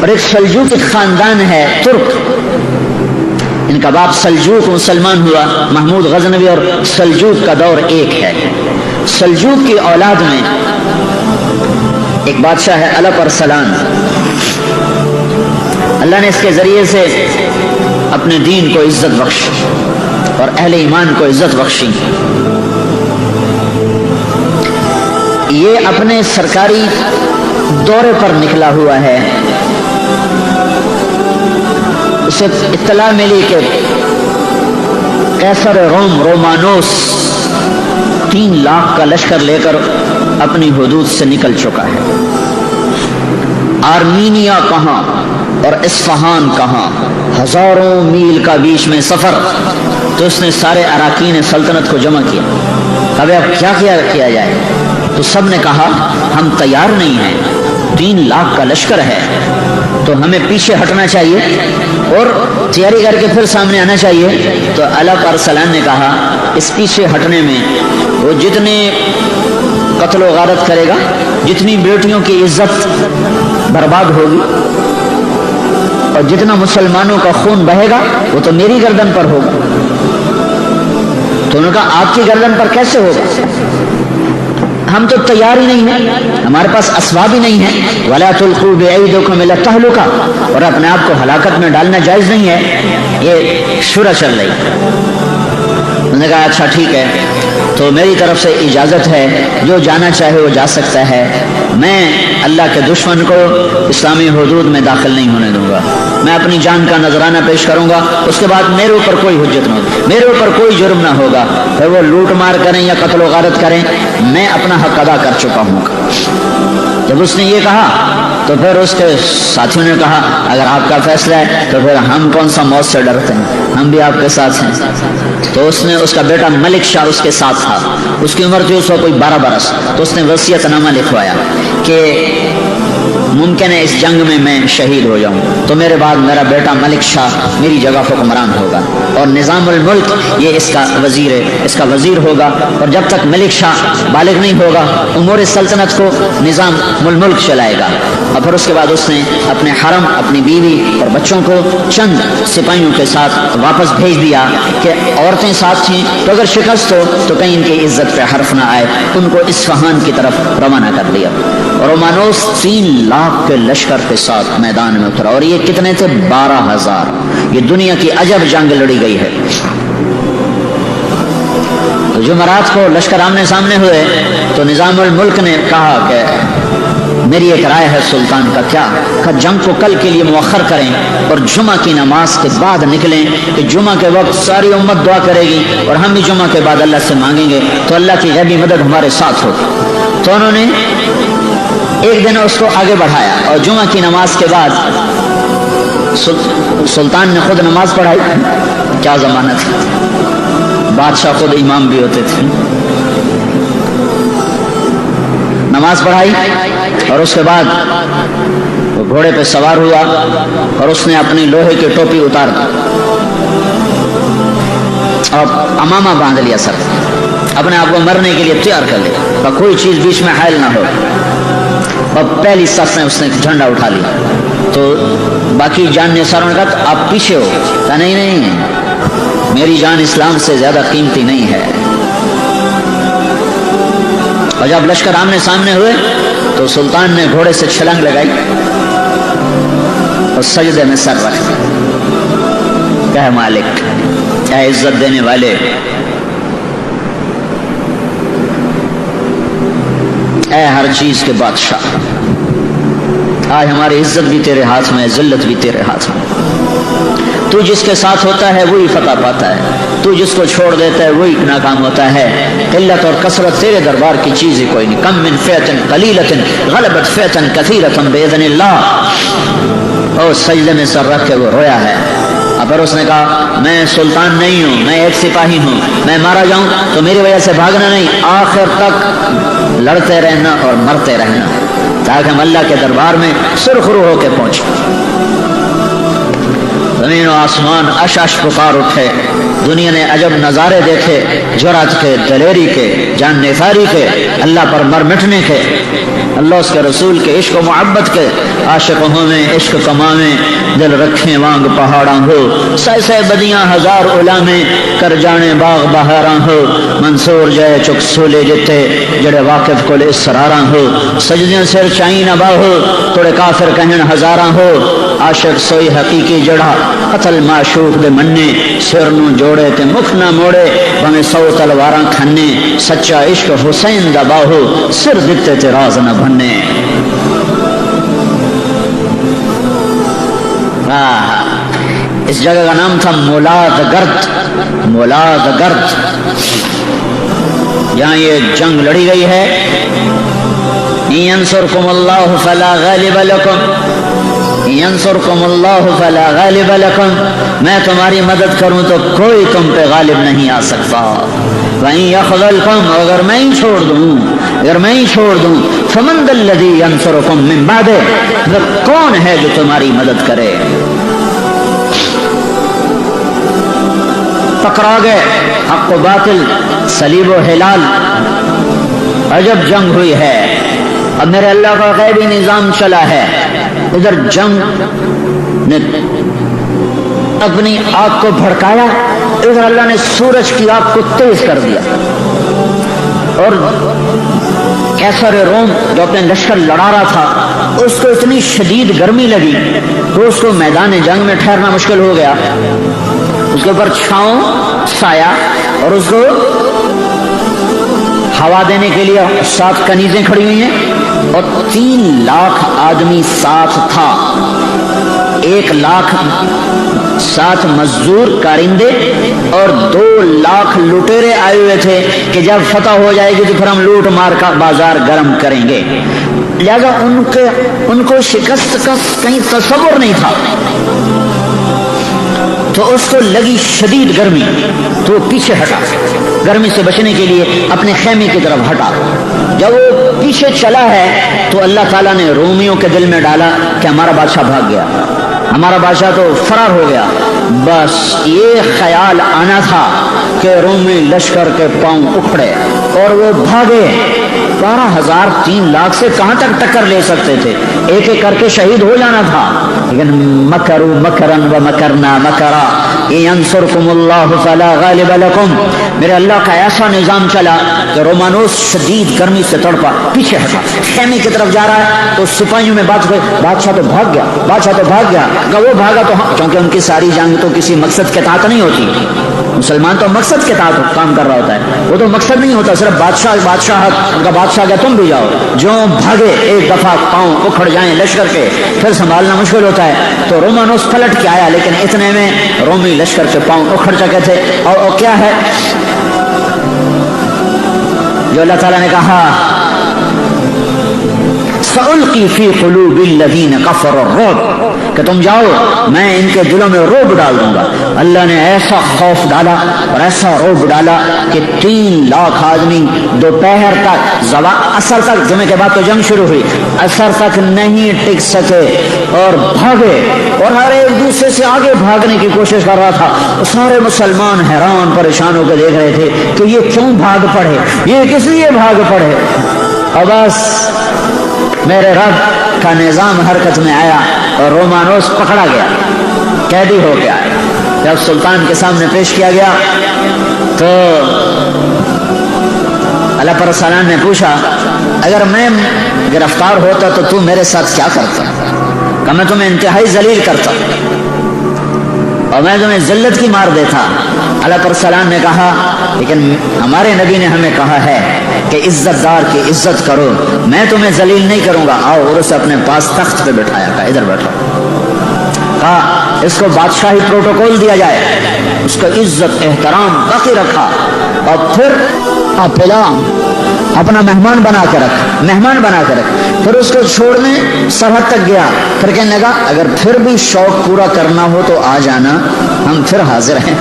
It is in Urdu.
اور ایک سلجوقی خاندان ہے ترک، ان کا باپ سلجوق مسلمان ہوا، محمود غزنوی اور سلجوق کا دور ایک ہے۔ سلجوق کی اولاد میں ایک بادشاہ ہے الپ ارسلان، اللہ نے اس کے ذریعے سے اپنے دین کو عزت بخشی اور اہل ایمان کو عزت بخشی۔ یہ اپنے سرکاری دورے پر نکلا ہوا ہے، اسے اطلاع ملی کہ قیصر روم رومانوس 3 لاکھ کا لشکر لے کر اپنی حدود سے نکل چکا ہے۔ آرمینیا کہاں اور اصفہان کہاں، ہزاروں میل کا بیچ میں سفر۔ تو اس نے سارے اراکین سلطنت کو جمع کیا، اب کیا کیا جائے؟ تو سب نے کہا ہم تیار نہیں ہیں، 3 لاکھ کا لشکر ہے تو ہمیں پیچھے ہٹنا چاہیے اور تیاری کر کے پھر سامنے آنا چاہیے۔ تو الپ ارسلان نے کہا اس پیچھے ہٹنے میں وہ جتنے قتل و غارت کرے گا، جتنی بیٹیوں کی عزت برباد ہوگی اور جتنا مسلمانوں کا خون بہے گا وہ تو میری گردن پر ہوگا۔ تو انہوں نے کہا آپ کی گردن پر کیسے ہوگا؟ ہم تو تیار ہی نہیں ہیں، ہمارے پاس اسباب ہی نہیں ہیں۔ وَلَا تُلْقُوا بِأَيْدِيكُمْ إِلَى التَّهْلُكَةِ، اور اپنے آپ کو ہلاکت میں ڈالنا جائز نہیں ہے۔ یہ شورا چل رہی۔ انہوں نے کہا اچھا ٹھیک ہے، تو میری طرف سے اجازت ہے، جو جانا چاہے وہ جا سکتا ہے، میں اللہ کے دشمن کو اسلامی حدود میں داخل نہیں ہونے دوں گا، میں اپنی جان کا نذرانہ پیش کروں گا، اس کے بعد میرے اوپر کوئی حجت نہ ہوگی، میرے اوپر کوئی جرم نہ ہوگا، پھر وہ لوٹ مار کریں یا قتل و غارت کریں، میں اپنا حق ادا کر چکا ہوں۔ جب اس نے یہ کہا تو پھر اس کے ساتھیوں نے کہا اگر آپ کا فیصلہ ہے تو پھر ہم کون سا موت سے ڈرتے ہیں، ہم بھی آپ کے ساتھ ہیں۔ تو اس نے، اس کا بیٹا ملک شاہ اس کے ساتھ تھا، اس کی عمر تھی اس وقت کوئی 12 برس، تو اس نے وصیت نامہ لکھوایا کہ ممکن ہے اس جنگ میں میں شہید ہو جاؤں تو میرے بعد میرا بیٹا ملک شاہ میری جگہ حکمران ہوگا اور نظام الملک یہ اس کا وزیر ہے، اس کا وزیر ہوگا، اور جب تک ملک شاہ بالغ نہیں ہوگا امور سلطنت کو نظام الملک چلائے گا۔ اور پھر اس کے بعد اس نے اپنے حرم، اپنی بیوی اور بچوں کو چند سپاہیوں کے ساتھ واپس بھیج دیا کہ عورتیں ساتھ تھیں تو اگر شکست ہو تو کہیں ان کی عزت پہ حرف نہ آئے، ان کو اصفہان کی طرف روانہ کر دیا۔ اور رومانوس 3 لاکھ کے لشکر کے ساتھ میدان میں اترا، اور یہ کتنے تھے؟ 12,000۔ یہ دنیا کی عجب جنگ لڑی گئی ہے۔ تو جمعرات کو لشکر آمنے سامنے ہوئے تو نظام الملک نے کہا کہ میری ایک رائے ہے سلطان کا، کیا؟ کہ جنگ کو کل کے لیے مؤخر کریں اور جمعہ کی نماز کے بعد نکلیں، کہ جمعہ کے وقت ساری امت دعا کرے گی اور ہم بھی جمعہ کے بعد اللہ سے مانگیں گے تو اللہ کی غیبی مدد ہمارے ساتھ ہوگی۔ تو انہوں نے ایک دن اس کو آگے بڑھایا اور جمعہ کی نماز کے بعد سلطان نے خود نماز پڑھائی۔ کیا زمانہ تھا، بادشاہ خود امام بھی ہوتے تھے۔ نماز پڑھائی اور اس کے بعد وہ گھوڑے پہ سوار ہوا اور اس نے اپنی لوہے کی ٹوپی اتار دی اور امامہ باندھ لیا، سر اپنے آپ کو مرنے کے لیے تیار کر لیا، کوئی چیز بیچ میں حائل نہ ہو، اور پہلی صف میں اس نے جھنڈا اٹھا لیا۔ تو باقی جان ساروں نے کہا آپ پیچھے ہو، کہا نہیں نہیں، میری جان اسلام سے زیادہ قیمتی نہیں ہے۔ اور جب لشکر آمنے سامنے ہوئے تو سلطان نے گھوڑے سے چھلانگ لگائی اور سجدے میں سر رکھ دیا، کہ مالک، اے عزت دینے والے، اے ہر چیز کے بادشاہ، آج ہماری عزت بھی تیرے ہاتھ میں ہے، ذلت بھی تیرے ہاتھ میں۔ تو جس کے ساتھ ہوتا ہے وہی فتح پاتا ہے، تو جس کو چھوڑ دیتا ہے وہی ناکام ہوتا ہے۔ قلت اور کثرت تیرے دربار کی چیز ہی کوئی نہیں۔ کم من فئۃ قلیلۃ غلبت فئۃ کثیرۃ باذن اللہ۔ اور سجدے میں سر رکھ کے وہ رویا ہے۔ پھر اس نے کہا میں سلطان نہیں ہوں، میں ایک سپاہی ہوں، میں مارا جاؤں تو میری وجہ سے بھاگنا نہیں، آخر تک لڑتے رہنا اور مرتے رہنا، تاکہ ہم اللہ کے دربار میں سرخرو ہو کے پہنچیں۔ زمین و آسمان اش اش پکار اٹھے، دنیا نے عجب نظارے دیکھے، جرأت کے، دلیری کے، جان نثاری کے، اللہ پر مر مٹنے کے، اللہ اس کے رسول کے عشق و محبت کے، عاشق ہوں میں عشق کماویں، دل رکھیں وانگ پہاڑاں ہو، سہ سہ بدیاں ہزار علامیں، کر جانے باغ بہاراں ہو، منصور جائے چک سولے جتے، جڑے واقف کل اسراراں ہو، سجدیاں سر چائیں نہ باہو، توڑے کافر کہن ہزاراں ہو، عاشق سوئی حقیقی جڑا، قتل معشوق دے مننے، سر نو جوڑے تے مکھ نہ موڑے، بھویں 100 تلواراں کھنے، سچا عشق حسین دا باہو، سر دتے تے راز نہ بھنے۔ اس جگہ کا نام تھا مولاد گرد، مولاد گرد، جہاں یہ جنگ لڑی گئی ہے۔ ینصرکم اللہ فلا غالب لکم، ینصرکم اللہ فلا غالب لکم، میں تمہاری مدد کروں تو کوئی تم پہ غالب نہیں آ سکتا۔ وَإِن يَخْذَلْكُمْ، اگر میں ہی چھوڑ دوں، اگر میں ہی چھوڑ دوں، فَمَنْ ذَا الَّذِي يَنصُرُكُم مِّن بَعْدِهِ، پھر کون ہے جو تمہاری مدد کرے؟ ٹکرا گئے حق و باطل، صلیب و ہلال، عجب جنگ ہوئی ہے۔ اب میرے اللہ کا غیبی نظام چلا ہے، ادھر جنگ نے اپنی آگ کو بھڑکایا، ادھر اللہ نے سورج کی آگ کو تیز کر دیا، اور کیسر روم جو اپنے لشکر لڑا رہا تھا اس کو اتنی شدید گرمی لگی تو اس کو میدان جنگ میں ٹھہرنا مشکل ہو گیا۔ اس کے اوپر چھاؤں سایہ اور اس کو ہوا دینے کے لیے 7 کنیزیں کھڑی ہوئی ہیں، اور 3 لاکھ آدمی ساتھ تھا، 1 لاکھ 7 مزدور کارندے اور 2 لاکھ لٹیرے آئے ہوئے تھے کہ جب فتح ہو جائے گی تو پھر ہم لوٹ مار کا بازار گرم کریں گے۔ لہذا ان کو شکست کا کہیں تصور نہیں تھا، تو اس کو لگی شدید گرمی تو وہ پیچھے ہٹا، گرمی سے بچنے کے لیے اپنے خیمے کی طرف ہٹا۔ جب وہ پیچھے چلا ہے تو اللہ تعالیٰ نے رومیوں کے دل میں ڈالا کہ ہمارا بادشاہ بھاگ گیا، ہمارا بادشاہ تو فرار ہو گیا۔ بس یہ خیال آنا تھا کہ رومی لشکر کے پاؤں اکھڑے اور وہ بھاگے۔ 12,000 3 لاکھ سے کہاں تک ٹکر لے سکتے تھے، ایک ایک کر کے شہید ہو جانا تھا، لیکن مکروا مکرن ومکرنا مکرا ینصرکم اللہ فلا غالب لکم، میرے اللہ کا ایسا نظام چلا کہ رومانوس شدید گرمی سے تڑپا، پیچھے ہٹا، خیمے کی طرف جا رہا ہے تو سپاہیوں میں بات ہوئی بادشاہ تو بھاگ گیا، بادشاہ تو بھاگ گیا۔ وہ بھاگا تو کیونکہ ان کی ساری جنگ تو کسی مقصد کے تحت نہیں ہوتی، مسلمان تو مقصد کے تحت کام کر رہا ہوتا ہے، وہ تو مقصد نہیں ہوتا صرف بادشاہ ان کا بادشاہ گیا تم بھی جاؤ۔ جو بھاگے ایک دفعہ پاؤں اکھڑ جائیں لشکر کے پھر سنبھالنا مشکل ہوتا ہے، تو رومانوس پلٹ کے آیا، لیکن اتنے میں رومی لشکر کے پاؤں اکھڑ چکے تھے۔ اور کیا ہے جو اللہ تعالیٰ نے کہا سألقی فی قلوب الذین کفروا الرعب، کہ تم جاؤ میں ان کے دلوں میں رعب ڈال دوں گا۔ اللہ نے ایسا خوف ڈالا اور ایسا رعب ڈالا کہ 3 لاکھ آدمی دوپہر تک اثر تک، جمعے کے بعد تو جنگ شروع ہوئی، اثر تک نہیں ٹک سکے اور بھاگے، اور ہر ایک دوسرے سے آگے بھاگنے کی کوشش کر رہا تھا۔ سارے مسلمان حیران پریشان ہو کے دیکھ رہے تھے کہ یہ کیوں بھاگ پڑے، یہ کس لیے بھاگ پڑے۔ اور بس میرے رب کا نظام حرکت میں آیا اور رومانوس پکڑا گیا، قیدی ہو گیا۔ جب سلطان کے سامنے پیش کیا گیا تو اللہ پر سلام نے پوچھا اگر میں گرفتار ہوتا تو تو میرے ساتھ کیا کرتا؟ کہ میں تمہیں انتہائی ذلیل کرتا اور میں تمہیں ذلت کی مار دیتا۔ اللہ پر سلام نے کہا لیکن ہمارے نبی نے ہمیں کہا ہے کہ عزت دار کی عزت کرو، میں تمہیں ذلیل نہیں کروں گا، آؤ۔ اور اسے اپنے پاس تخت پہ بٹھایا، کہا ادھر بیٹھو، کہا اس کو بادشاہی پروٹوکول دیا جائے، اس کو عزت احترام باقی رکھا، اور پھر پلا اپنا مہمان بنا کے رکھ، پھر اس کو چھوڑنے سرحد تک گیا، پھر کہنے لگا اگر پھر بھی شوق پورا کرنا ہو تو آ جانا، ہم پھر حاضر ہیں۔